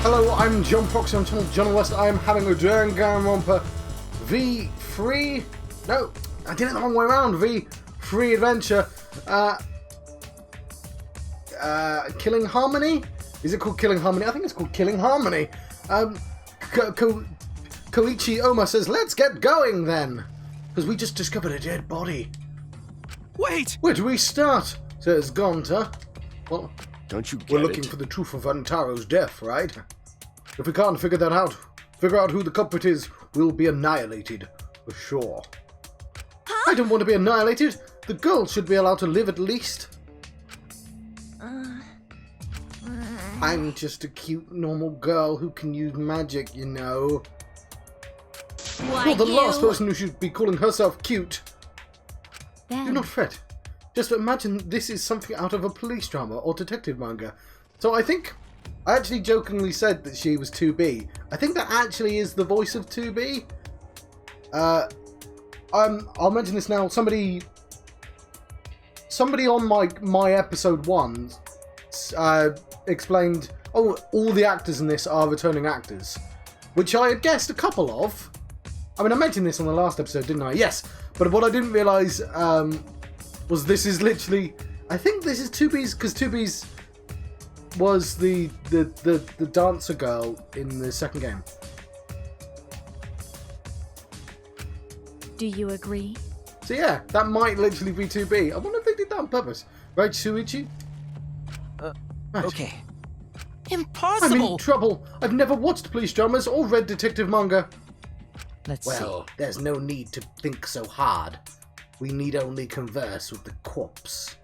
Hello, I'm John Proxy on channel John West. I am having a Danganronpa V3. No, I did it the wrong way around. V3 adventure. Killing Harmony? Is it called Killing Harmony? I think it's called Killing Harmony. Koichi Oma says, let's get going then. Because we just discovered a dead body. Wait! Where do we start? Says Gonta. Well, don't you get we're looking for the truth of Antaro's death, right? If we can't figure out who the culprit is, we'll be annihilated. For sure. Huh? I don't want to be annihilated. The girl should be allowed to live at least. I'm just a cute, normal girl who can use magic, you know. Why Well, the you? last person who should be calling herself cute. Then. Do not fret. Just imagine this is something out of a police drama or detective manga. So I actually jokingly said that she was 2B. I think that actually is the voice of 2B. I'll mention this now. Somebody on my episode 1 explained, oh, all the actors in this are returning actors, which I had guessed a couple of. I mean, I mentioned this on the last episode, didn't I? Yes, but what I didn't realise was this is literally, I think this is 2B's, because 2B's was the dancer girl in the second game. Do you agree? So yeah, that might literally be 2B. I wonder if they did that on purpose. Right, Shuichi? Right. Okay. I'm Impossible! in trouble. I've never watched police dramas or read detective manga. Let's Well, there's no need to think so hard. We need only converse with the corpse.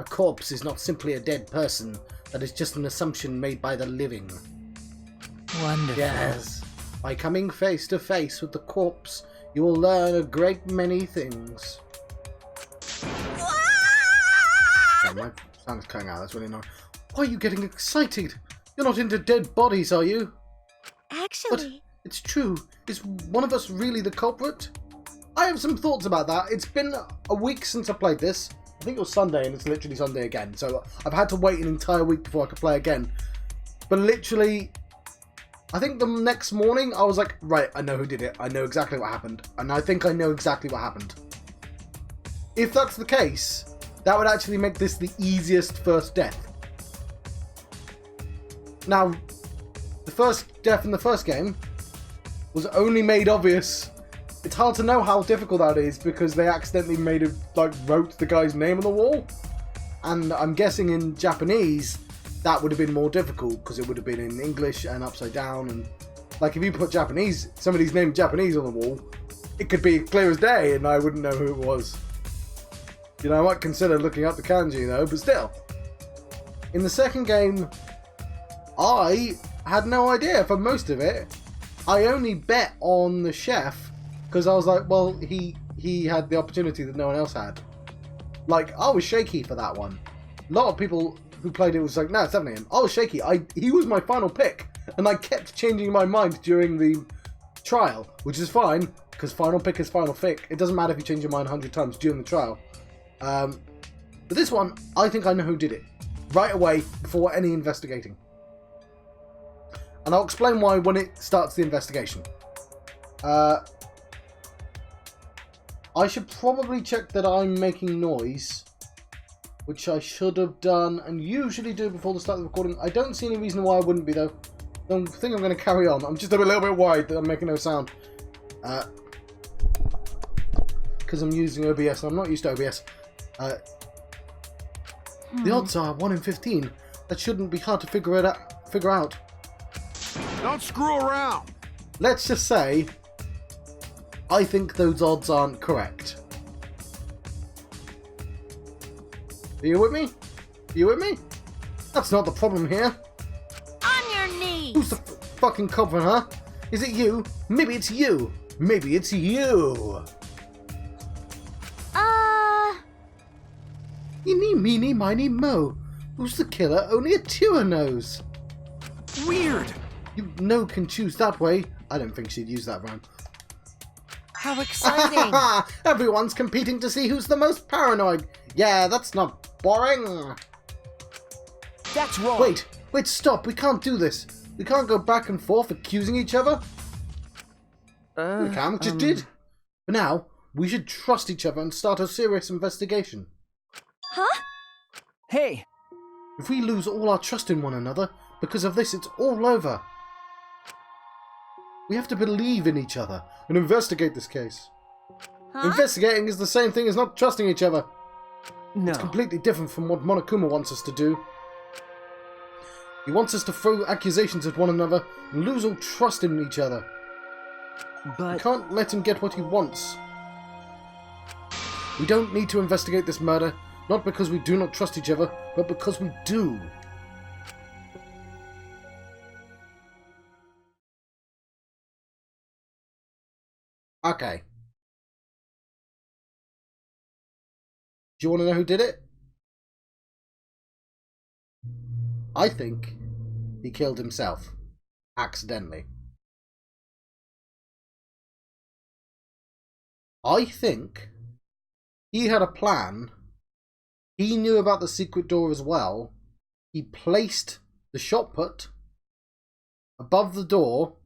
A corpse is not simply a dead person. That is just an assumption made by the living. see. Wonderful. Yes. By coming face to face with the corpse, you will learn a great many things. Oh, my sound's cutting out. That's really annoying. Why are you getting excited? You're not into dead bodies, are you? Actually, It's true. Is one of us really the culprit? I have some thoughts about that. It's been a week since I played this. I think it was Sunday, and it's literally Sunday again. So I've had to wait an entire week before I could play again. But literally, I think the next morning, I was like, right, I know who did it. I know exactly what happened. And I think I know exactly what happened. If that's the case, that would actually make this the easiest first death. Now, the first death in the first game was only made obvious. It's hard to know how difficult that is because they accidentally wrote the guy's name on the wall. And I'm guessing in Japanese, that would have been more difficult because it would have been in English and upside down. And like if you put somebody's name Japanese on the wall, it could be clear as day and I wouldn't know who it was. You know, I might consider looking up the kanji though, but still. In the second game, I had no idea for most of it. I only bet on the chef because I was like, well, he had the opportunity that no one else had. Like, I was shaky for that one. A lot of people who played it was like, no, it's definitely him. I was shaky. He was my final pick, and I kept changing my mind during the trial, which is fine because final pick is final pick. It doesn't matter if you change your mind 100 times during the trial. But this one, I think I know who did it right away before any investigating. And I'll explain why when it starts the investigation. I should probably check that I'm making noise, which I should have done and usually do before the start of the recording. I don't see any reason why I wouldn't be though. I think I'm going to carry on. I'm just a little bit worried that I'm making no sound. Because I'm using OBS and I'm not used to OBS. The odds are 1 in 15. That shouldn't be hard to figure out. Don't screw around! Let's just say, I think those odds aren't correct. Are you with me? Are you with me? That's not the problem here. on your knees. Who's the fucking culprit, huh? Is it you? Maybe it's you. Maybe it's you. Eeny, meeny, miny, mo. Who's the killer? Only a Tua knows. Weird! You know can choose that way. I don't think she'd use that rhyme. How exciting! Everyone's competing to see who's the most paranoid. Yeah, that's not boring. That's wrong. Wait, stop. We can't do this. We can't go back and forth accusing each other. We can, we just did. But now, we should trust each other and start a serious investigation. Huh? Hey, If we lose all our trust in one another, because of this, it's all over. We have to believe in each other and investigate this case. Huh? Investigating is the same thing as not trusting each other. no. It's completely different from what Monokuma wants us to do. He wants us to throw accusations at one another and lose all trust in each other. We But can't let him get what he wants. We don't need to investigate this murder, not because we do not trust each other, but because we do. Okay. Do you want to know who did it? I think he killed himself. Accidentally. I think he had a plan. He knew about the secret door as well. He placed the shot put above the door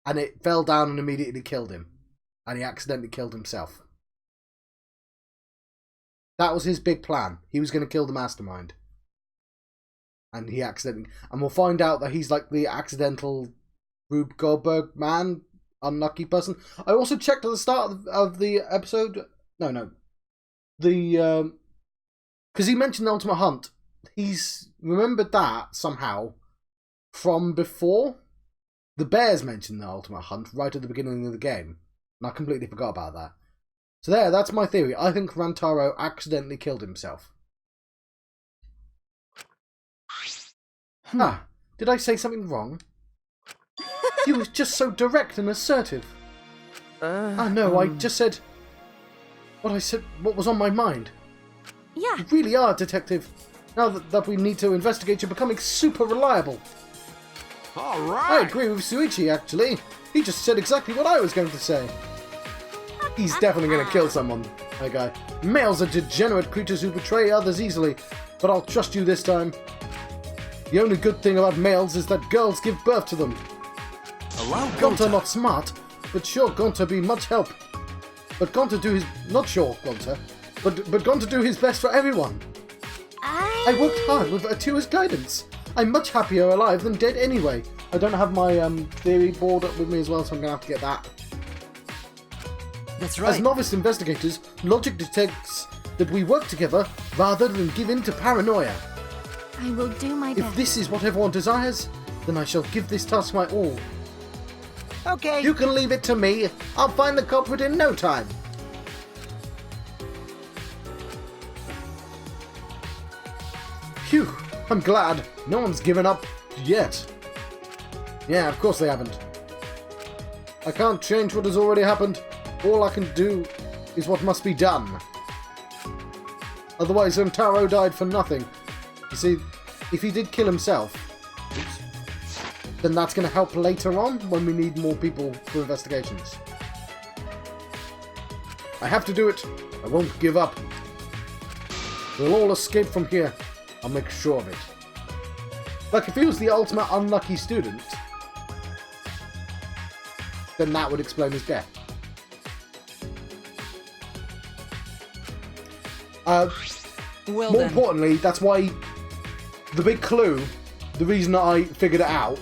and it fell down and immediately killed him. And he accidentally killed himself. That was his big plan. He was going to kill the mastermind. And he accidentally... And we'll find out that he's like the accidental Rube Goldberg man. Unlucky person. I also checked at the start of the episode... No. The... Because he mentioned the Ultimate Hunt. He's remembered that somehow from before. The Bears mentioned the Ultimate Hunt right at the beginning of the game. And I completely forgot about that. So that's my theory. I think Rantaro accidentally killed himself. Did I say something wrong? You was just so direct and assertive. No, I just said what I said, what was on my mind. Yeah. You really are, Detective. Now that we need to investigate, you're becoming super reliable. All I right. agree with Suichi, actually. He just said exactly what I was going to say. He's definitely going to kill someone, that guy. Males are degenerate creatures who betray others easily, but I'll trust you this time. The only good thing about males is that girls give birth to them. allow Gonta Gonta. not smart, but sure Gonta be much help. But Gonta do his... Not sure Gonta, but Gonta do his best for everyone. I worked hard with Atua's guidance. I'm much happier alive than dead anyway. I don't have my theory board up with me as well, so I'm going to have to get that. That's right. As novice investigators, logic detects that we work together rather than give in to paranoia. I will do my If best. this is what everyone desires, then I shall give this task my all. Okay. You can leave it to me. I'll find the culprit in no time. Phew, I'm glad. No one's given up yet. Yeah, of course they haven't. I can't change what has already happened. All I can do is what must be done. Otherwise, Rantaro died for nothing. You see, if he did kill himself, then that's going to help later on when we need more people for investigations. I have to do it. I won't give up. We'll all escape from here. I'll make sure of it. Like, if he was the ultimate unlucky student, then that would explain his death. Well More then. importantly, that's why the big clue, the reason that I figured it out,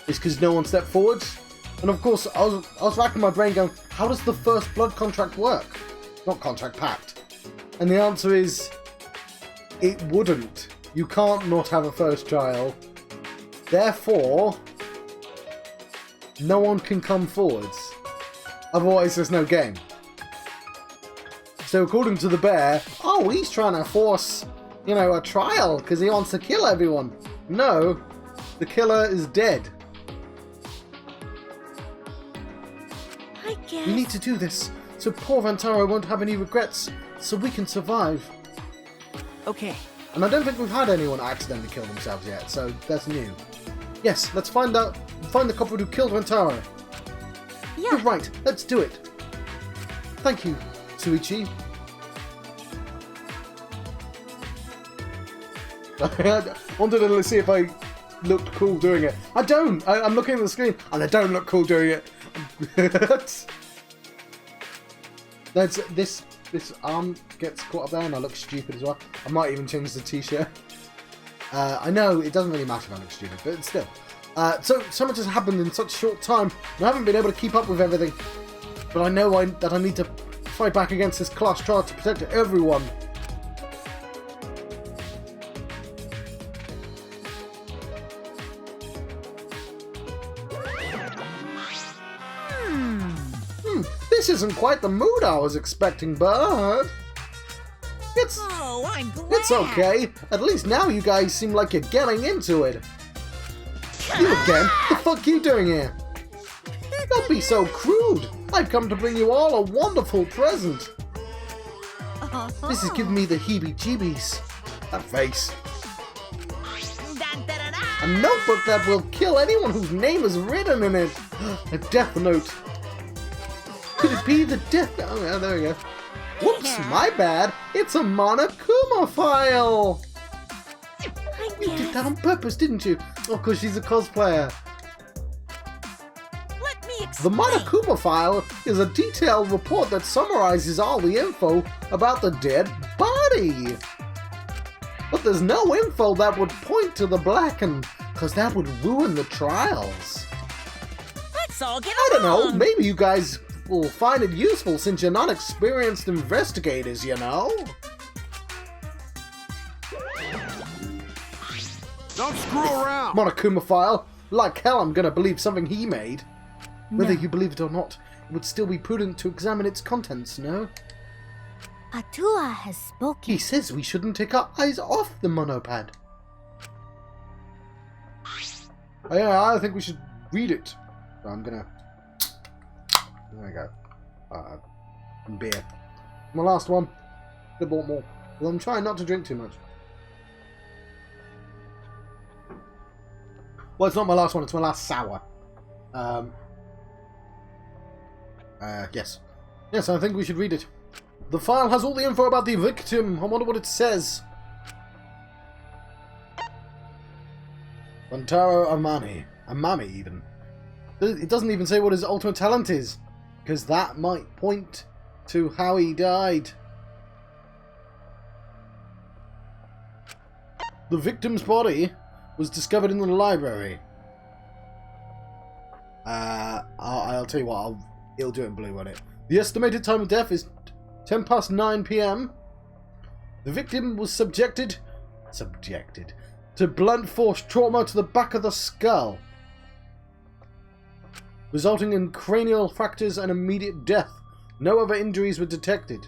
is because no one stepped forwards. And of course, I was racking my brain going, how does the first blood contract work? Not contract, pact. And the answer is, it wouldn't. You can't not have a first child. Therefore, no one can come forwards. Otherwise, there's no game. So according to the bear, oh, he's trying to force, a trial because he wants to kill everyone. No, the killer is dead. I guess. We need to do this so poor Rantaro won't have any regrets, so we can survive. Okay. And I don't think we've had anyone accidentally kill themselves yet, so that's new. Yes, let's find the culprit who killed Rantaro. You're Yeah. right, let's do it. Thank you, Suichi. I wanted to see if I looked cool doing it. I don't. I'm looking at the screen and I don't look cool doing it. This arm gets caught up there and I look stupid as well. I might even change the t-shirt. I know it doesn't really matter if I look stupid, but still. So much has happened in such a short time, and I haven't been able to keep up with everything. But I know that I need to fight back against this class trial to protect everyone. This isn't quite the mood I was expecting, but Oh, I'm glad. it's okay. At least now you guys seem like you're getting into it. You again? The fuck you doing here? Don't be so crude. I've come to bring you all a wonderful present. This is giving me the heebie-jeebies. That face. A notebook that will kill anyone whose name is written in it. A death note. Could it be the death? Oh, yeah, there we go. Whoops, my bad. It's a Monokuma file. You did that on purpose, didn't you? Oh, because she's a cosplayer. Let me The explain. Monokuma file is a detailed report that summarizes all the info about the dead body. But there's no info that would point to the Blackened, because that would ruin the trials. Let's all get I don't know, along. maybe you guys will find it useful since you're not experienced investigators, you know? Don't screw around. Monokuma file. Like hell I'm gonna believe something he made. Whether you believe it or not, it would still be prudent to examine its contents, no? Atua has spoken. He says we shouldn't take our eyes off the monopad. Oh, yeah, I think we should read it. So I'm gonna... There we go. Beer. My last one. Could have bought more. Well, I'm trying not to drink too much. Well, it's not my last one, it's my last sour. Yes. Yes, I think we should read it. The file has all the info about the victim. I wonder what it says. Wantaro Amami. Amami, even. It doesn't even say what his ultimate talent is, because that might point to how he died. The victim's body was discovered in the library. I'll tell you what, it'll do it in blue on it. The estimated time of death is 10 past 9 p.m. The victim was subjected to blunt force trauma to the back of the skull, resulting in cranial fractures and immediate death. No other injuries were detected.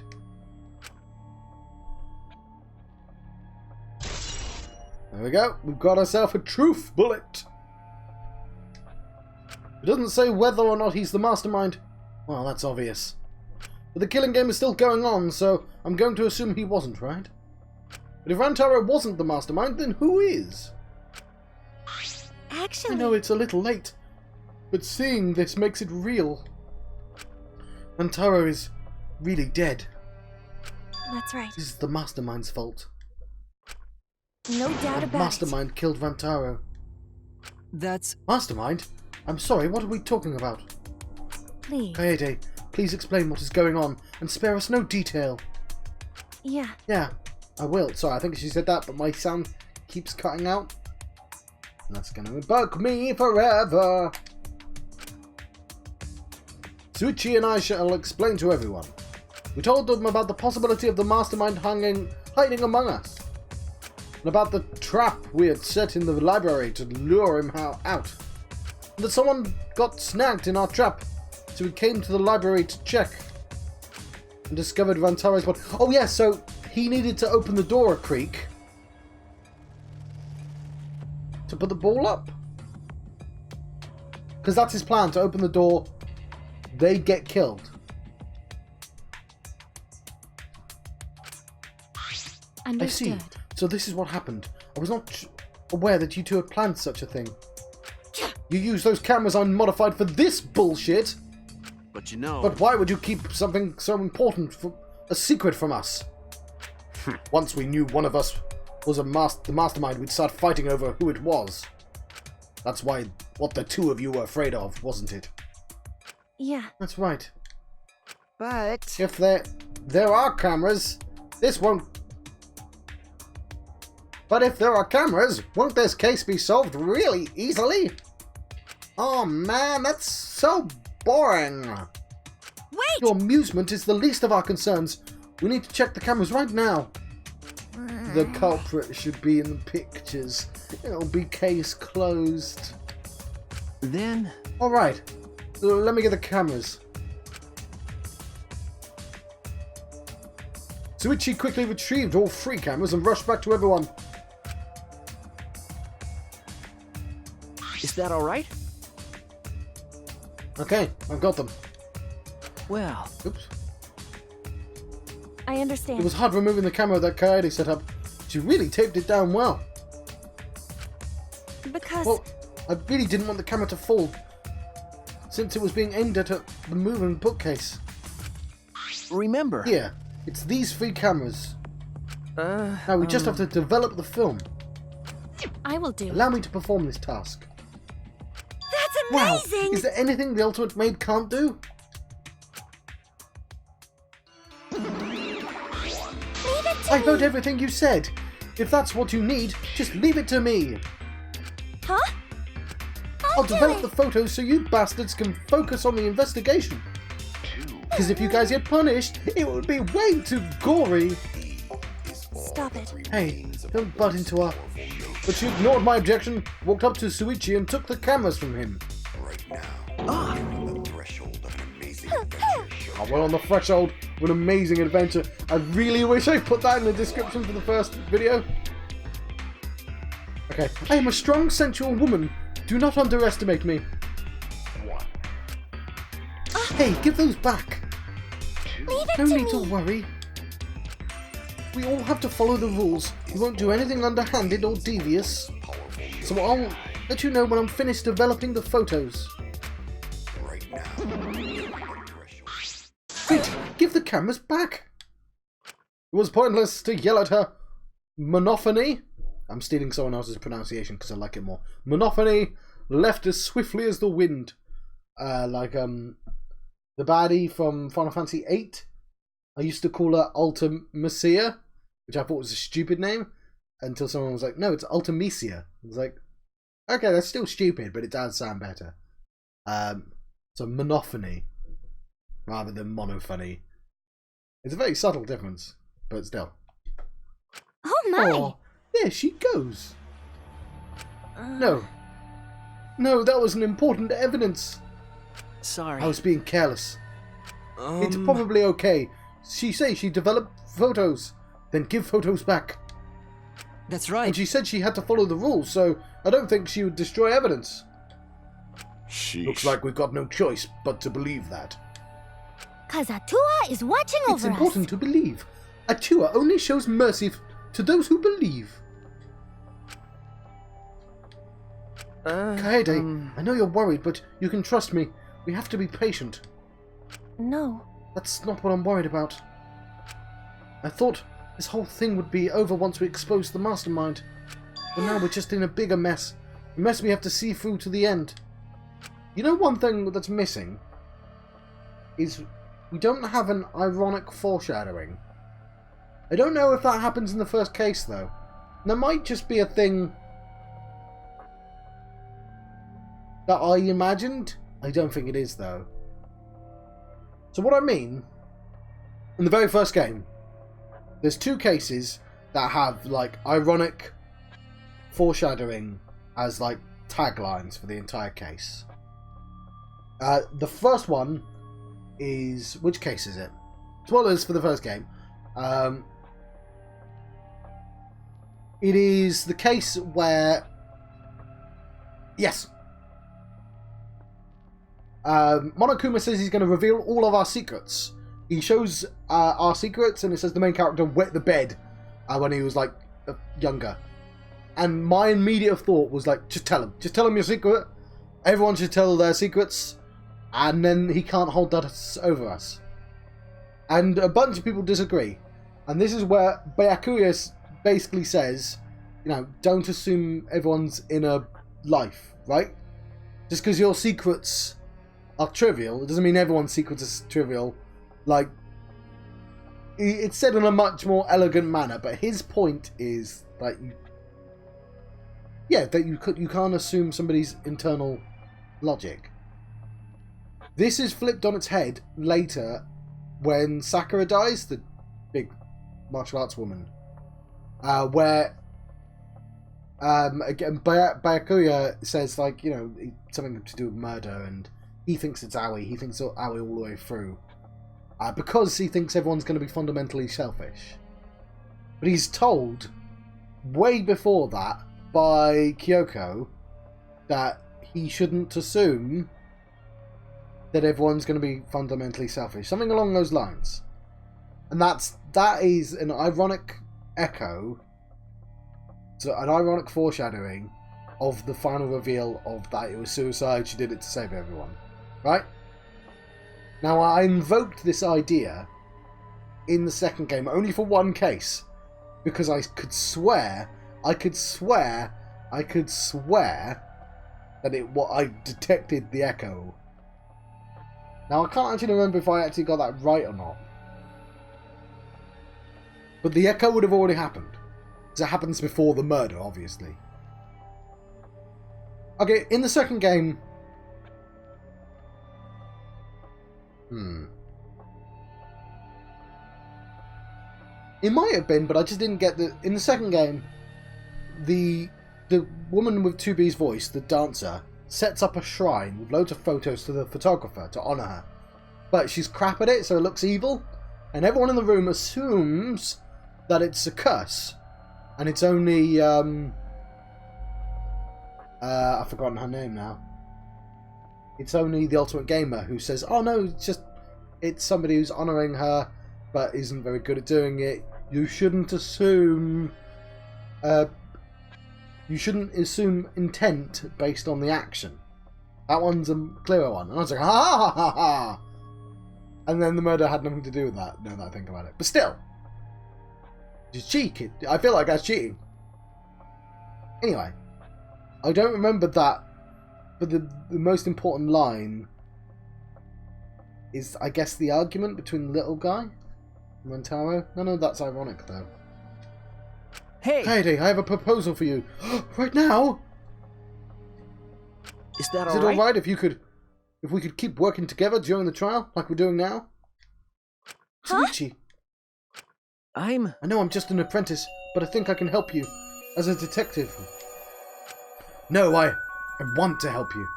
There we go. We've got ourselves a truth bullet. It doesn't say whether or not he's the mastermind. Well, that's obvious. But the killing game is still going on, so I'm going to assume he wasn't, right? But if Rantaro wasn't the mastermind, then who is? I Actually, know it's a little late, but seeing this makes it real. Rantaro is really dead. that's right. This is the mastermind's fault. No doubt The about mastermind killed Rantaro. That's... Mastermind? I'm sorry, what are we talking about? it. Please. Kaede, please explain what is going on and spare us no detail. Yeah. Yeah, I will. Sorry, I think she said that, but my sound keeps cutting out. And that's gonna bug me forever. Suichi and I shall explain to everyone. We told them about the possibility of the mastermind hiding among us, and about the trap we had set in the library to lure him out, and that someone got snagged in our trap, so we came to the library to check and discovered Rantaro's body. Oh yeah, so he needed to open the door a creak to put the ball up, because that's his plan, to open the door. They get killed. Understood. I see. So this is what happened. I was not aware that you two had planned such a thing. You used those cameras I modified for this bullshit. But you know... But why would you keep something so important a secret from us? Once we knew one of us was the mastermind, we'd start fighting over who it was. That's what the two of you were afraid of, wasn't it? Yeah. That's right. But If there are cameras, this won't... But if there are cameras, won't this case be solved really easily? Oh man, that's so boring. Wait! Your amusement is the least of our concerns. We need to check the cameras right now. The culprit should be in the pictures. It'll be case closed. Then... Alright, let me get the cameras. Suichi quickly retrieved all 3 cameras and rushed back to everyone. Is that alright? Okay, I've got them. Well... Oops. I understand. It was hard removing the camera that Kaede set up. She really taped it down well. Because... Well, I really didn't want the camera to fall, since it was being aimed at the moving bookcase. Remember... Here, it's these 3 cameras. Now we just have to develop the film. I will do. Allow me to perform this task. That's Wow! amazing! Is there anything the Ultimate Maid can't do? Leave it to I me! heard everything you said. If that's what you need, just leave it to me. Huh? I'll do develop it. the photos so you bastards can focus on the investigation. Because if you guys get punished, it would be way too gory. Stop it. Hey, don't butt into her. But she ignored my objection, walked up to Suichi and took the cameras from him. Oh, well, on the threshold of an amazing adventure. I really wish I put that in the description for the first video. Okay, I am a strong, sensual woman. Do not underestimate me. Hey, give those back. Leave it No to need to me! worry. We all have to follow the rules. We won't do anything underhanded or devious. So I'll let you know when I'm finished developing the photos. Wait, give the cameras back! It was pointless to yell at her. Monophony? I'm stealing someone else's pronunciation because I like it more. Monophony left as swiftly as the wind. The baddie from Final Fantasy VIII. I used to call her Ultimecia, which I thought was a stupid name, until someone was like, no, it's Ultimecia. I was like, okay, that's still stupid, but it does sound better. So monophony, rather than monophony. It's a very subtle difference, but still. Oh my! Oh, there she goes. No, that was an important evidence. Sorry. I was being careless. It's probably okay. She says she developed photos, then give photos back. That's right. And she said she had to follow the rules, so I don't think she would destroy evidence. Sheesh. Looks like we've got no choice but to believe that. Cause Atua is watching It's over important us. to believe. Atua only shows mercy to those who believe. Kaede, I know you're worried, but you can trust me. We have to be patient. No. That's not what I'm worried about. I thought this whole thing would be over once we exposed the mastermind. But now we're just in a bigger mess. A mess we have to see through to the end. You know, one thing that's missing is we don't have an ironic foreshadowing. I don't know if that happens in the first case, though. There might just be a thing that I imagined. I don't think it is, though. So what I mean, in the very first game, there's 2 cases that have, like, ironic foreshadowing as, like, taglines for the entire case. The first one is... Which case is it? Spoilers for the first game. It is the case where... Yes. Monokuma says he's going to reveal all of our secrets. He shows our secrets, and it says the main character wet the bed when he was, like, younger. And my immediate thought was, like, just tell him. Just tell him your secret. Everyone should tell their secrets. And then he can't hold that over us. And a bunch of people disagree. And this is where Byakuya basically says, you know, don't assume everyone's inner life, right? Just because your secrets are trivial, it doesn't mean everyone's secrets are trivial. Like, it's said in a much more elegant manner, but his point is that you can't assume somebody's internal logic. This is flipped on its head later when Sakura dies, the big martial arts woman, where again Byakuya says, like, you know, something to do with murder, and he thinks it's Aoi. He thinks Aoi all the way through, because he thinks everyone's going to be fundamentally selfish. But he's told way before that by Kyoko that he shouldn't assume that everyone's going to be fundamentally selfish. Something along those lines. And that is an ironic echo, so an ironic foreshadowing of the final reveal of that it was suicide, she did it to save everyone. Right? Now, I invoked this idea in the second game only for one case, because I could swear that I detected the echo. Now, I can't actually remember if I actually got that right or not. But the echo would have already happened. Because it happens before the murder, obviously. Okay, in the second game... It might have been, but I just didn't get the... In the second game, the woman with 2B's voice, the dancer, sets up a shrine with loads of photos to the photographer to honour her. But she's crap at it, so it looks evil. And everyone in the room assumes that it's a curse. And it's only... I've forgotten her name now. It's only the Ultimate Gamer who says, oh no, it's somebody who's honouring her, but isn't very good at doing it. You shouldn't assume... you shouldn't assume intent based on the action. That one's a clearer one. And I was like, ha ha ha ha! And then the murder had nothing to do with that, now that I think about it. But still, it's cheating. I feel like that's cheating. Anyway, I don't remember that, but the most important line is, I guess, the argument between the little guy and Rentaro. None of that's ironic, though. Hey! Kaede, I have a proposal for you. Right now? Is that Is it alright if we could keep working together during the trial, like we're doing now? Huh? Tsuichi, I know I'm just an apprentice, but I think I can help you as a detective. No, I want to help you.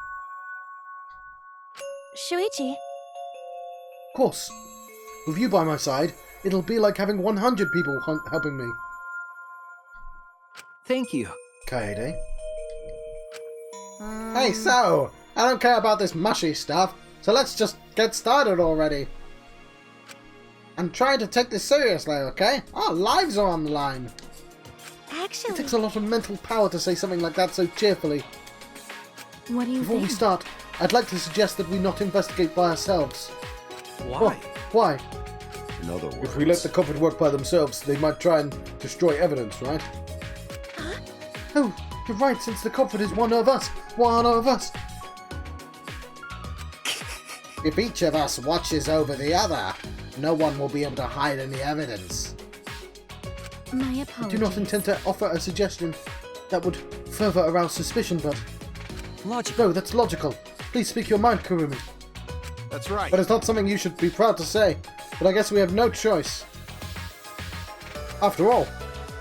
Shuichi. Of course. With you by my side, it'll be like having 100 people helping me. Thank you. Kaede. Hey, so, I don't care about this mushy stuff, so let's just get started already. I'm trying to take this seriously, okay? Our lives are on the line. Actually, It takes a lot of mental power to say something like that so cheerfully. what do you Before we think? start, I'd like to suggest that we not investigate by ourselves. Why? Why? In other words, If we let the culprit work by themselves, they might try and destroy evidence, right? Oh, you're right, since the culprit is one of us. One of us. If each of us watches over the other, no one will be able to hide any evidence. My I apologies. do not intend to offer a suggestion that would further arouse suspicion, but... Logical. No, that's logical. Please speak your mind, Kurumi. that's right. But it's not something you should be proud to say. But I guess we have no choice. After all,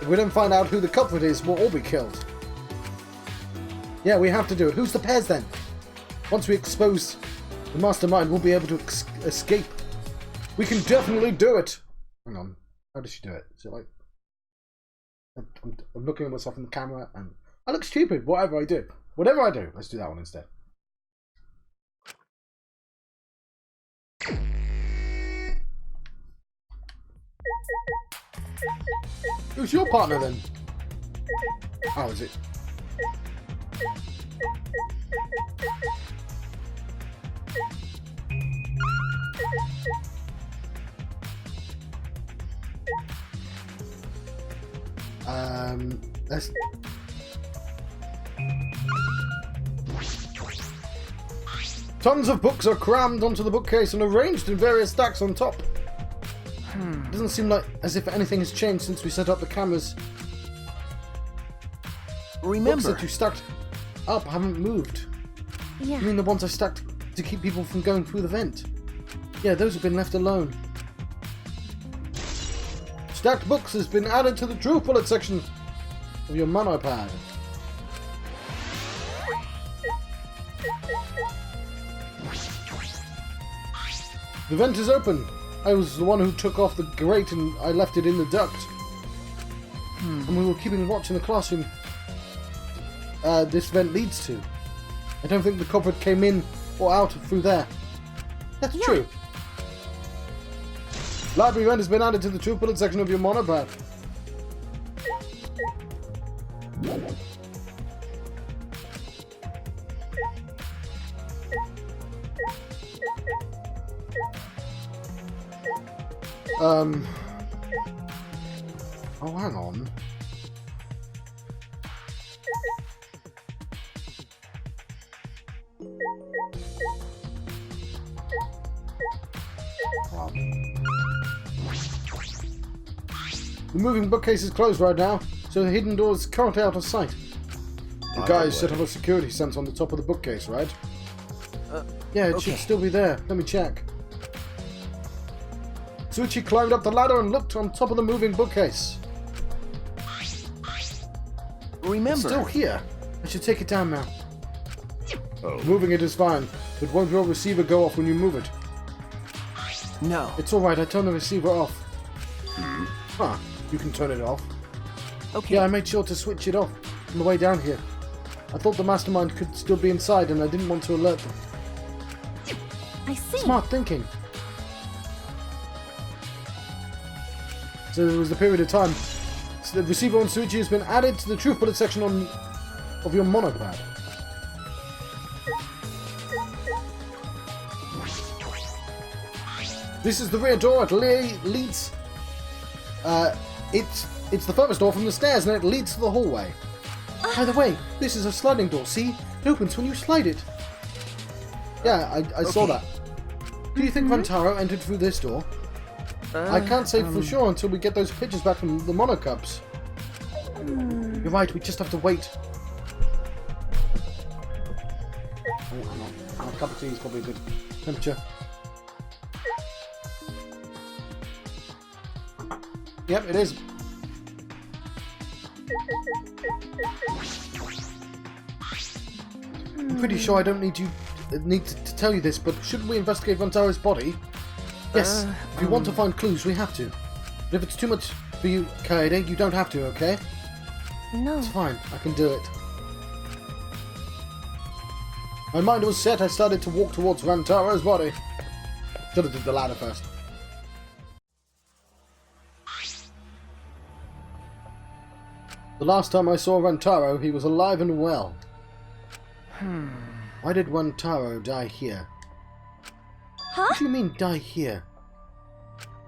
if we don't find out who the culprit is, we'll all be killed. Yeah, we have to do it. Who's the pairs then? Once we expose the mastermind, we'll be able to escape. We can definitely do it. Hang on. How does she do it? Is it like... I'm looking at myself in the camera and I look stupid. Whatever I do. Whatever I do. Let's do that one instead. Who's your partner then? Oh, is it? Let's... Tons of books are crammed onto the bookcase and arranged in various stacks on top. It doesn't seem like as if anything has changed since we set up the cameras. Books Remember, that you stacked up haven't moved. Yeah. You mean the ones I stacked to keep people from going through the vent? Yeah, those have been left alone. Stacked books has been added to the true bullet section of your monopad. The vent is open. I was the one who took off the grate and I left it in the duct. And we were keeping watch in the classroom this vent leads to. I don't think the culprit came in or out through there. That's true. Library vent has been added to the true bullet section of your monopad. Oh, hang on. The moving bookcase is closed right now, so the hidden door is currently out of sight. The guys set up a security sensor on the top of the bookcase, right? Yeah, it should still be there. Let me check. Suichi climbed up the ladder and looked on top of the moving bookcase. remember. It's still here. I should take it down now. Oh. Moving it is fine, but won't your receiver go off when you move it? No. It's alright, I turned the receiver off. Huh, you can turn it off. Okay. Yeah, I made sure to switch it off on the way down here. I thought the mastermind could still be inside and I didn't want to alert them. I see. Smart thinking. So there was the period of time. So the receiver on Suichi has been added to the truth bullet section of your monopad. This is the rear door. It leads. It's the furthest door from the stairs, and it leads to the hallway. By the way, this is a sliding door. See, it opens when you slide it. Yeah, I saw that. Do you think Rantaro entered through this door? I can't say for sure until we get those pictures back from the monocubs. You're right. We just have to wait. Oh, hang on. A cup of tea is probably a good temperature. Yep, it is. I'm pretty sure I don't need to tell you this, but shouldn't we investigate Rantaro's body? Yes, if you want to find clues, we have to. But if it's too much for you, Kaede, you don't have to, okay? No. It's fine, I can do it. My mind was set, I started to walk towards Rantaro's body. Should have did the ladder first. The last time I saw Rantaro, he was alive and well. Why did Rantaro die here? Huh? What do you mean, die here?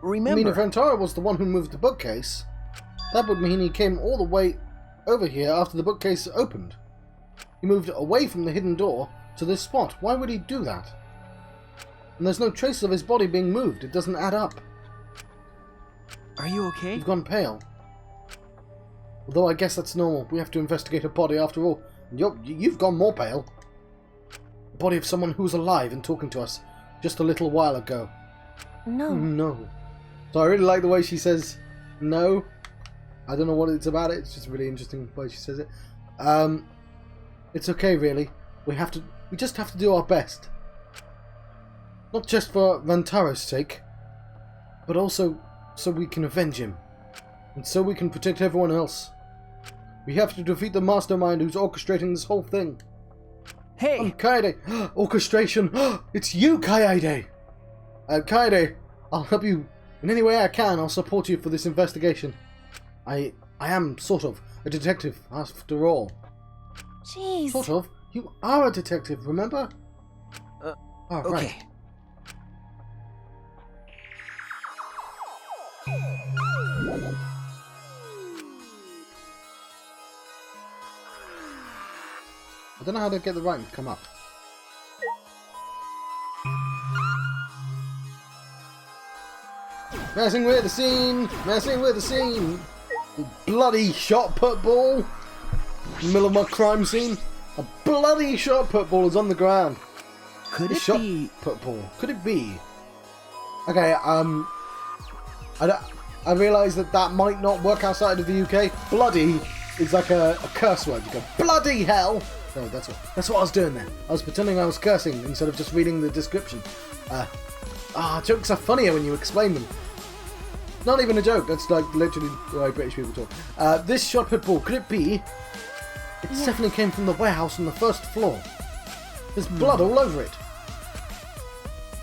Remember. I mean, if Rantaro was the one who moved the bookcase, that would mean he came all the way over here after the bookcase opened. He moved away from the hidden door to this spot. Why would he do that? And there's no trace of his body being moved. It doesn't add up. Are you okay? You've gone pale. Although I guess that's normal. We have to investigate a body after all. You've gone more pale. The body of someone who was alive and talking to us just a little while ago. No. No. So I really like the way she says no. I don't know what it's about. It's just really interesting the way she says it. It's okay, really. We just have to do our best. Not just for Rantaro's sake, but also so we can avenge him. And so we can protect everyone else. We have to defeat the mastermind who's orchestrating this whole thing. Hey! I'm Kaede! Orchestration! It's you, Kaede! Kaede, I'll help you in any way I can. I'll support you for this investigation. I am sort of a detective, after all. Jeez. Sort of. You are a detective, remember? Oh, Okay. right. I don't know how to get the writing to come up. Messing with the scene! Messing with the scene! Bloody shot put ball! Middle of my crime scene. A bloody shot put ball is on the ground. Could it Shot be? put ball. Could it be? Okay, I realise that might not work outside of the UK. Bloody is like a curse word. You go, bloody hell! No, that's what I was doing there. I was pretending I was cursing instead of just reading the description. Jokes are funnier when you explain them. Not even a joke, that's like literally the way British people talk. This shot put ball, could it be? It definitely came from the warehouse on the first floor. There's blood all over it.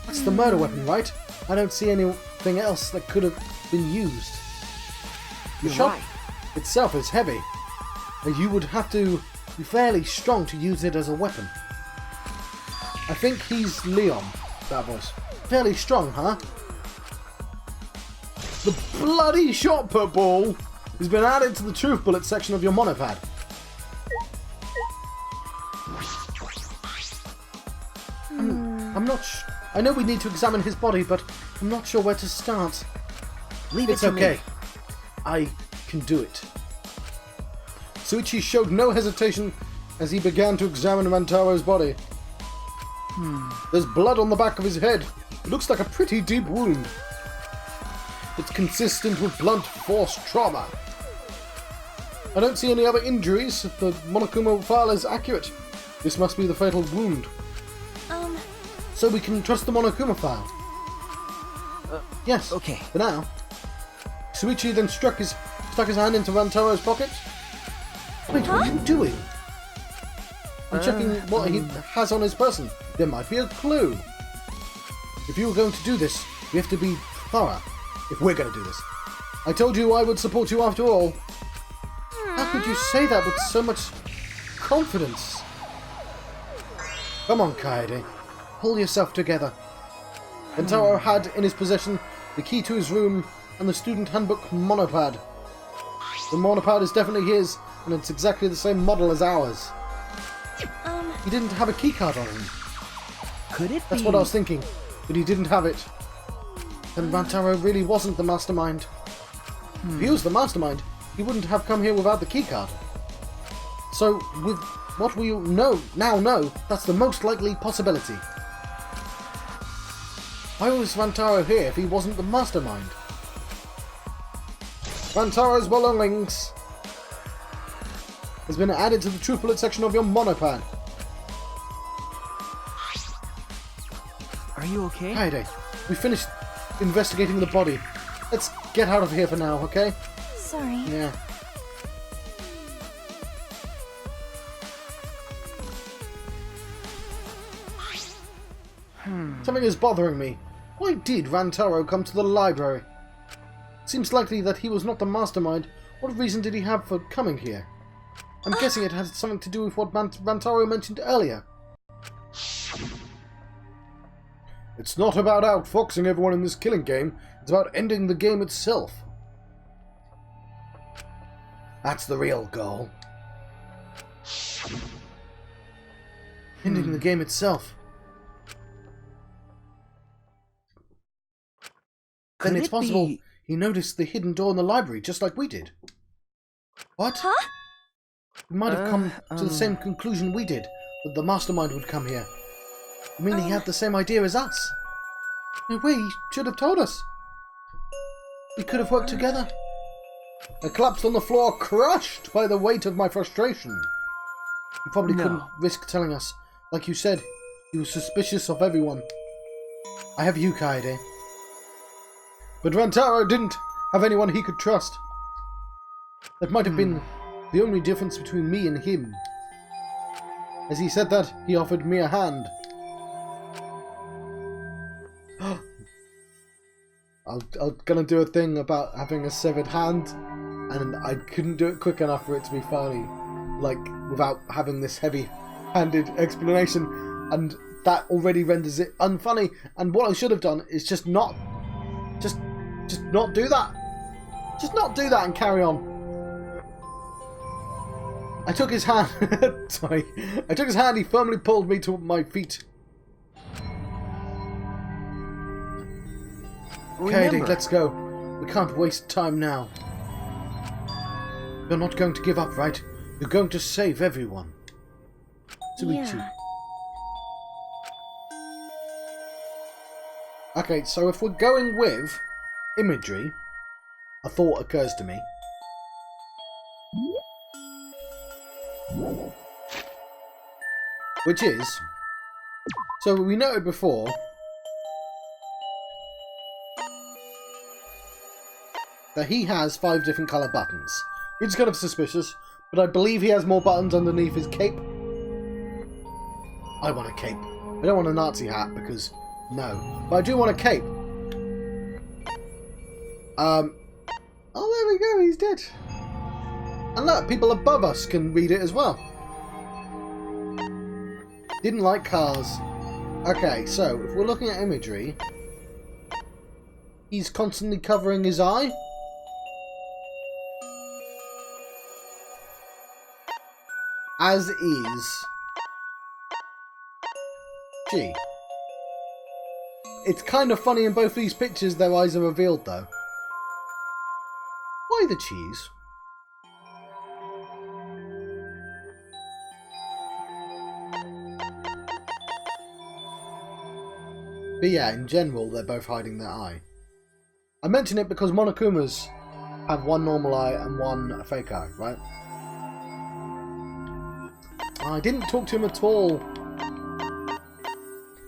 That's the murder weapon, right? I don't see anything else that could have been used. The You're shot right. itself is heavy, and you would have to be fairly strong to use it as a weapon. I think he's Leon, that voice. Fairly strong, huh? The bloody shot put ball has been added to the truth bullet section of your monopad. I'm not I know we need to examine his body, but I'm not sure where to start. Leave it It's to okay. me. I can do it. Suichi showed no hesitation as he began to examine Rantaro's body. There's blood on the back of his head. It looks like a pretty deep wound. It's consistent with blunt force trauma. I don't see any other injuries. The Monokuma file is accurate. This must be the fatal wound. So we can trust the Monokuma file? Yes. Okay. For now. Suichi then stuck his hand into Rantaro's pocket. Wait, what are you doing? I'm checking what he has on his person. There might be a clue. If you were going to do this, we have to be thorough. If we're going to do this. I told you I would support you after all. How could you say that with so much confidence? Come on, Kaede. Pull yourself together. Rantaro had in his possession the key to his room and the student handbook monopad. The monopad is definitely his, and it's exactly the same model as ours. He didn't have a keycard on him. Could it That's be? what I was thinking, but he didn't have it. Then Rantaro really wasn't the mastermind. If he was the mastermind, he wouldn't have come here without the keycard. So, with what we now know, that's the most likely possibility. Why was Rantaro here if he wasn't the mastermind? Rantaro's belongings has been added to the truth bullet section of your monopad. Are you okay? Kaede, we finished investigating the body. Let's get out of here for now, okay? Sorry. Yeah. Something is bothering me. Why did Rantaro come to the library? It seems likely that he was not the mastermind. What reason did he have for coming here? I'm guessing it has something to do with what Rantaro mentioned earlier. It's not about outfoxing everyone in this killing game. It's about ending the game itself. That's the real goal. Ending the game itself. Then Could it's it possible be- he noticed the hidden door in the library, just like we did. What? Huh? He might have come to the same conclusion we did, that the mastermind would come here. You mean he had the same idea as us? No way, he should have told us. We could have worked together. I collapsed on the floor, crushed by the weight of my frustration. He probably No. couldn't risk telling us. Like you said, he was suspicious of everyone. I have you, Kaede. But Rantaro didn't have anyone he could trust. That might have been the only difference between me and him. As he said that, he offered me a hand. I was gonna do a thing about having a severed hand, and I couldn't do it quick enough for it to be funny, like without having this heavy-handed explanation, and that already renders it unfunny. And what I should have done is just not do that. Just not do that and carry on. I took his hand. Sorry. I took his hand. He firmly pulled me to my feet. Okay, Remember, let's go. We can't waste time now. You're not going to give up, right? You're going to save everyone. Tsuichi. Yeah. Okay, so if we're going with imagery, a thought occurs to me. Which is, so we noted before that he has 5 different colour buttons. Which is kind of suspicious, but I believe he has more buttons underneath his cape. I want a cape. I don't want a Nazi hat because no. But I do want a cape. Oh, there we go, he's dead. And look, people above us can read it as well. Didn't like cars. Okay, so if we're looking at imagery, he's constantly covering his eye. As is G. It's kind of funny in both these pictures their eyes are revealed though. Why the cheese? But yeah, in general, they're both hiding their eye. I mention it because Monokumas have one normal eye and one fake eye, right? I didn't talk to him at all.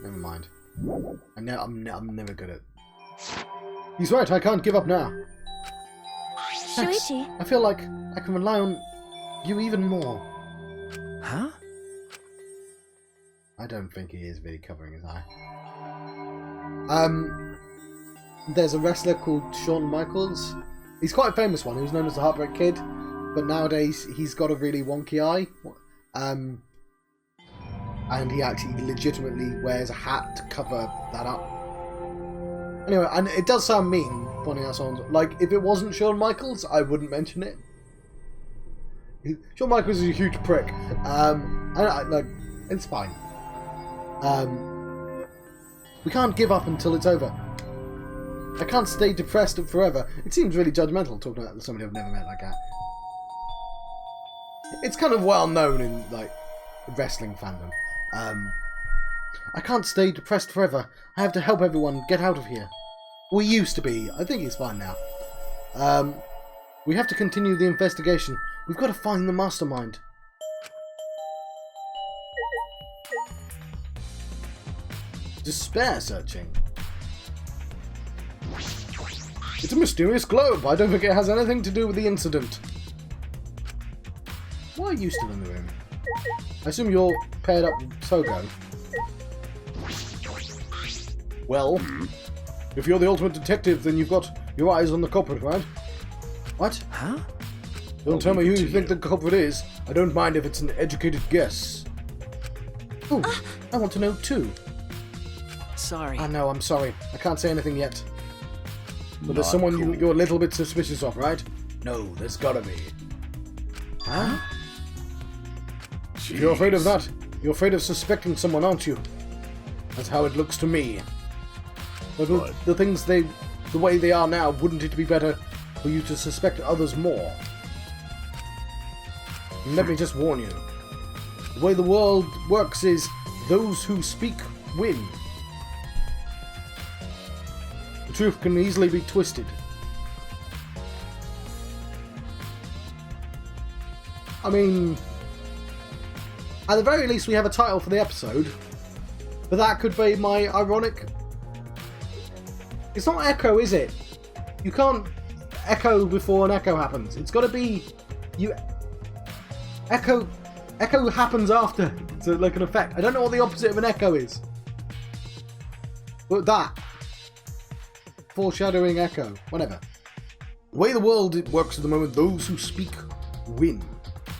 Never mind. I'm never good at... He's right, I can't give up now. Thanks. Shuichi. I feel like I can rely on you even more. Huh? I don't think he is really covering his eye. There's a wrestler called Shawn Michaels. He's quite a famous one. He was known as the Heartbreak Kid, but nowadays he's got a really wonky eye. And he actually legitimately wears a hat to cover that up. Anyway, and it does sound mean pointing out someone's... Like, if it wasn't Shawn Michaels, I wouldn't mention it. Shawn Michaels is a huge prick. Like, it's fine. We can't give up until it's over. I can't stay depressed forever. It seems really judgmental talking about somebody I've never met like that. It's kind of well known in, like, wrestling fandom. I can't stay depressed forever. I have to help everyone get out of here. We used to be. I think he's fine now. We have to continue the investigation. We've got to find the mastermind. Despair searching. It's a mysterious globe. I don't think it has anything to do with the incident. Why are you still in the room? I assume you're paired up with Togo. Well, if you're the ultimate detective, then you've got your eyes on the culprit, right? What? Huh? Don't tell me who you think the culprit is. I don't mind if it's an educated guess. Oh, I want to know too. Sorry. I know, I'm sorry. I can't say anything yet. But there's Not someone cool. you're a little bit suspicious of, right? No, there's gotta be. Huh? If you're afraid of that, you're afraid of suspecting someone, aren't you? That's how it looks to me. But with the things the way they are now, wouldn't it be better for you to suspect others more? And let me just warn you. The way the world works is those who speak win. The truth can easily be twisted. I mean, at the very least we have a title for the episode, but that could be my ironic... It's not echo, is it? You can't echo before an echo happens. It's got to be... Echo happens after, so like an effect. I don't know what the opposite of an echo is. But that. Foreshadowing echo. Whatever. The way the world works at the moment, those who speak win.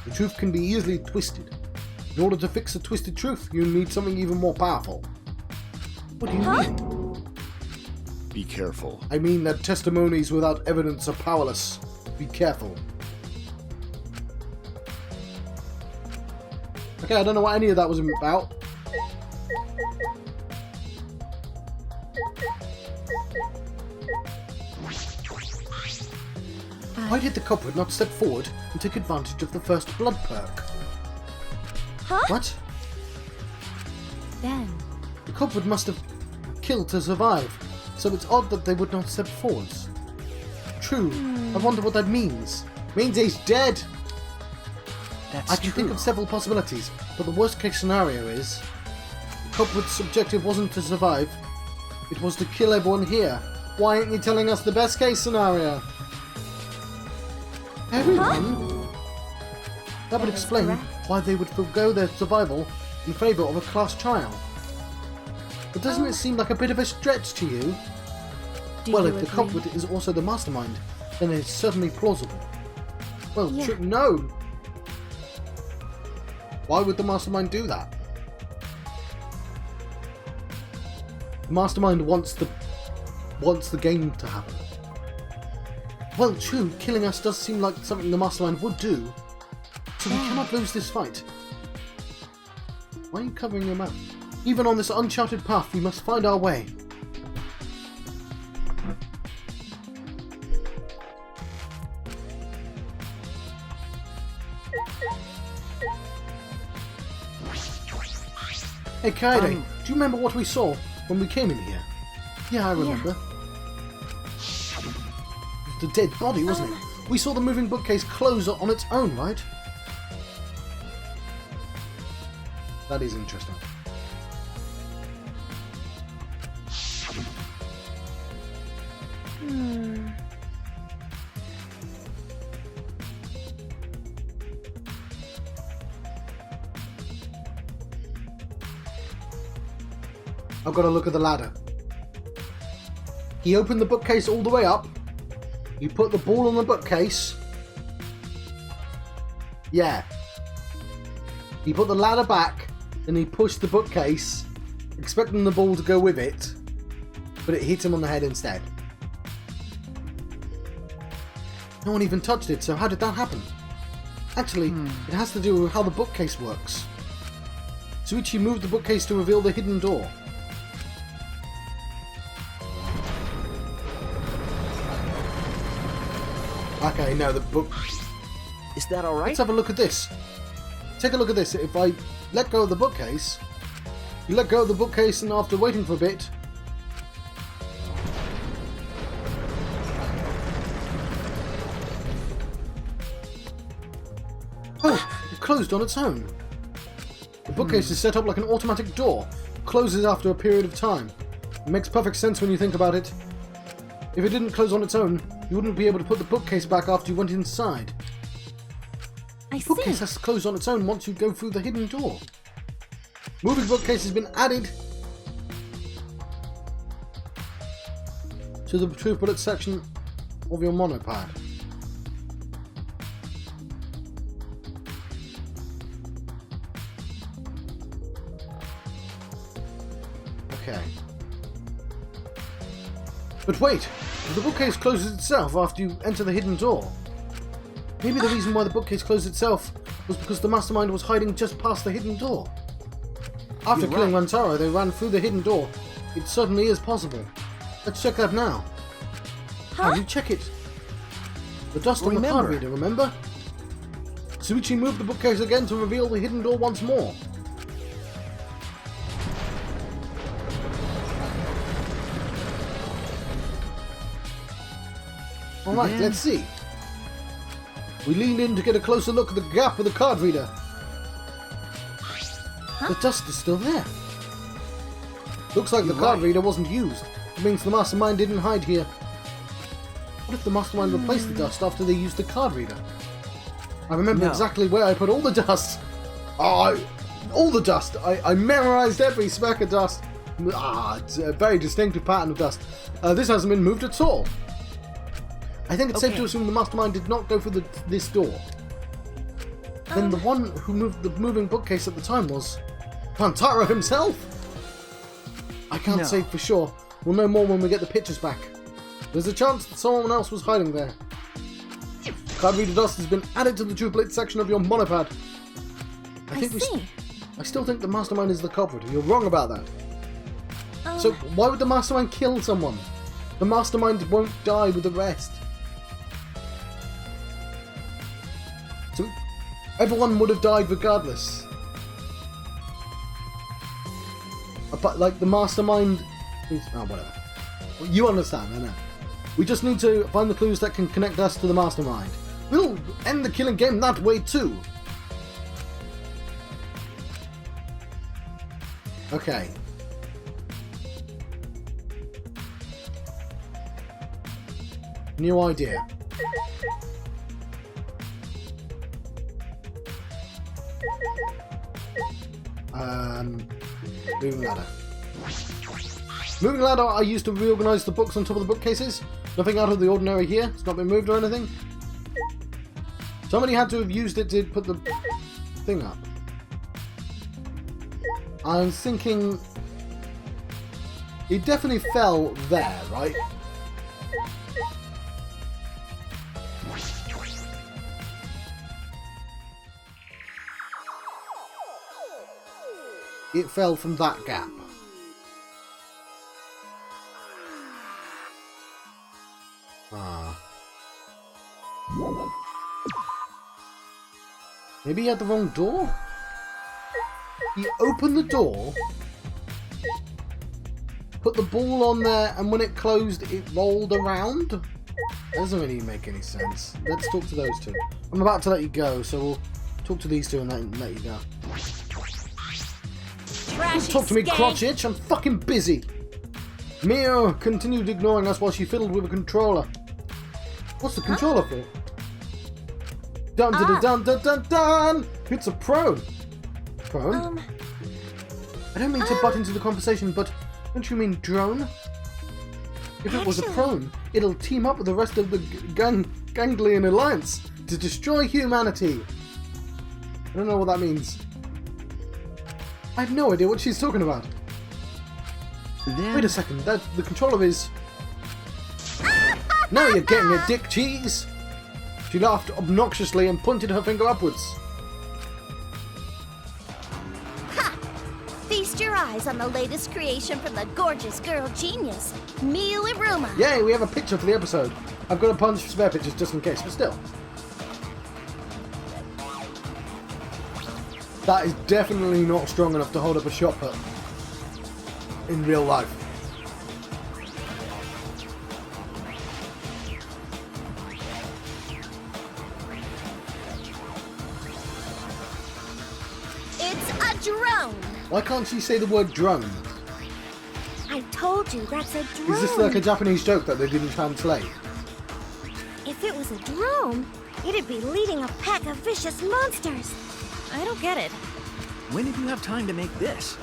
The truth can be easily twisted. In order to fix a twisted truth, you need something even more powerful. What do you mean? Be careful. I mean that testimonies without evidence are powerless. Be careful. Okay, I don't know what any of that was about. Why did the culprit not step forward and take advantage of the first blood perk? Huh? What? Then. The culprit must have killed to survive, so it's odd that they would not step forwards. True. I wonder what that means. Means he's dead. That's I can think of several possibilities, but the worst case scenario is the culprit's objective wasn't to survive, it was to kill everyone here. Why aren't you telling us the best case scenario? Everyone? That would That is explain correct. why they would forego their survival in favour of a class trial. But doesn't it seem like a bit of a stretch to you? Do Well, you if the agree? culprit is also the mastermind, then it's certainly plausible. Well, Yeah. no! Why would the mastermind do that? The mastermind wants the game to happen. Well, true, killing us does seem like something the mastermind would do, so we cannot lose this fight. Why are you covering your mouth? Even on this uncharted path, we must find our way. Hey Kaede, do you remember what we saw when we came in here? Yeah, I remember. The dead body, wasn't it? We saw the moving bookcase close on its own, right? That is interesting. I've got to look at the ladder. He opened the bookcase all the way up. You put the ball on the bookcase. Yeah. He put the ladder back and he pushed the bookcase, expecting the ball to go with it, but it hit him on the head instead. No one even touched it, so how did that happen? Actually, it has to do with how the bookcase works. Suichi moved the bookcase to reveal the hidden door. Okay, no, the book... Is that alright? Let's have a look at this. Take a look at this. If I let go of the bookcase, you let go of the bookcase and after waiting for a bit... Oh, it closed on its own. The bookcase is set up like an automatic door. Closes after a period of time. It makes perfect sense when you think about it. If it didn't close on its own, you wouldn't be able to put the bookcase back after you went inside. I The bookcase see. has to close on its own once you go through the hidden door. Moving bookcase has been added to the truth bullet section of your monopad. Okay. But wait! If the bookcase closes itself after you enter the hidden door, maybe the reason why the bookcase closed itself was because the mastermind was hiding just past the hidden door. After You're killing right. Rantaro, they ran through the hidden door. It certainly is possible. Let's check that now. How do you check it? The dust on the card Remember. reader, remember? Suichi moved the bookcase again to reveal the hidden door once more. Alright, Then- let's see. We leaned in to get a closer look at the gap of the card reader. The dust is still there. Looks like the You're card right. reader wasn't used. It means the mastermind didn't hide here. What if the mastermind replaced the dust after they used the card reader? I remember No. exactly where I put all the dust. All the dust. I memorized every speck of dust. It's a very distinctive pattern of dust. This hasn't been moved at all. I think it's safe to Okay. assume the mastermind did not go through this door. Then the one who moved the moving bookcase at the time was Pantaro himself. I can't No. say for sure. We'll know more when we get the pictures back. There's a chance that someone else was hiding there. Card reader dust has been added to the duplicate section of your monopad. I think we see. I still think the mastermind is the culprit. You're wrong about that. So why would the mastermind kill someone? The mastermind won't die with the rest. So everyone would have died regardless. But like the mastermind is... Oh, whatever. Well, you understand, I know. We just need to find the clues that can connect us to the mastermind. We'll end the killing game that way too. Okay. New idea. Moving ladder. Moving ladder I used to reorganise the books on top of the bookcases. Nothing out of the ordinary here. It's not been moved or anything. Somebody had to have used it to put the thing up. I'm thinking... It definitely fell there, right? It fell from that gap. Maybe he had the wrong door? He opened the door, put the ball on there, and when it closed, it rolled around? That doesn't really make any sense. Let's talk to those two. I'm about to let you go, so we'll talk to these two and then let you go. Don't talk to me, crotch itch. I'm fucking busy. Mia continued ignoring us while she fiddled with a controller. What's the controller for? Dun dun dun dun dun dun! It's a prone. Prone? I don't mean to butt into the conversation, but don't you mean drone? If it was a prone, it'll team up with the rest of the Ganglion Alliance to destroy humanity. I don't know what that means. I have no idea what she's talking about. Wait a second, the controller is... Now you're getting it, dick cheese! She laughed obnoxiously and pointed her finger upwards. Ha! Feast your eyes on the latest creation from the gorgeous girl genius, Miu. Yay, we have a picture for the episode. I've got a bunch of spare pictures just in case, but still. That is definitely not strong enough to hold up a shot put in real life. It's a drone! Why can't she say the word drone? I told you, that's a drone! Is this like a Japanese joke that they didn't translate? If it was a drone, it'd be leading a pack of vicious monsters. I don't get it. When did you have time to make this?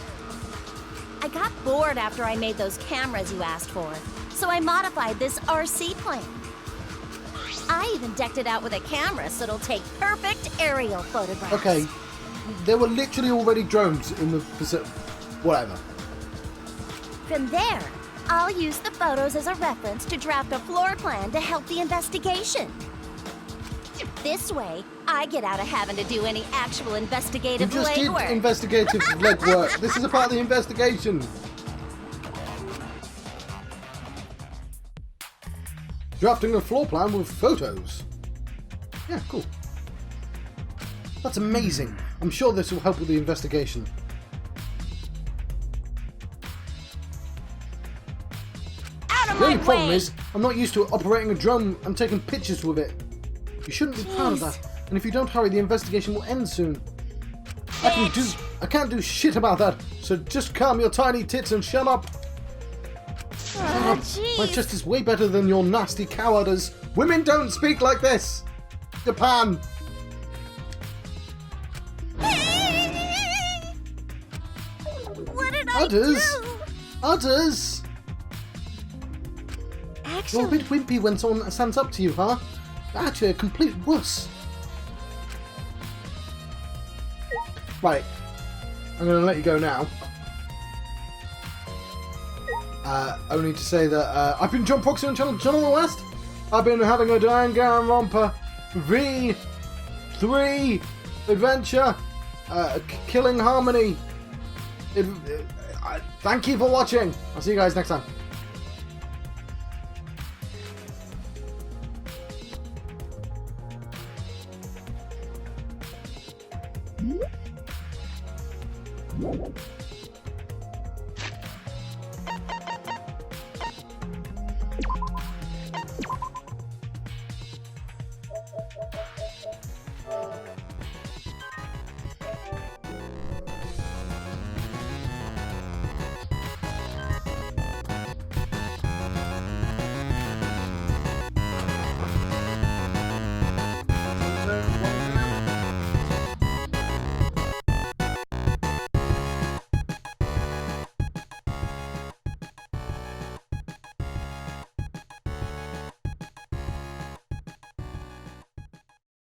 I got bored after I made those cameras you asked for, so I modified this RC plane. I even decked it out with a camera so it'll take perfect aerial photographs. Okay, there were literally already drones in the Pacific. Whatever. From there, I'll use the photos as a reference to draft a floor plan to help the investigation. This way, I get out of having to do any actual investigative You just did legwork. investigative legwork. This is a part of the investigation. Drafting a floor plan with photos. Yeah, cool. That's amazing. I'm sure this will help with the investigation. Out of The only my problem way! is, I'm not used to operating a drone and taking pictures with it. You shouldn't be proud of that. And if you don't hurry, the investigation will end soon. I can't do shit about that. So just calm your tiny tits and shut up. Oh, My jeez. chest is way better than your nasty cowardice. Women don't speak like this. Japan. What did I Others. do? Others. Actually, You're a bit wimpy when someone stands up to you, huh? Actually, a complete wuss. Right. I'm going to let you go now. Only to say that I've been John Proxy on Channel West. I've been having a Danganronpa V3 adventure killing harmony. Thank you for watching. I'll see you guys next time.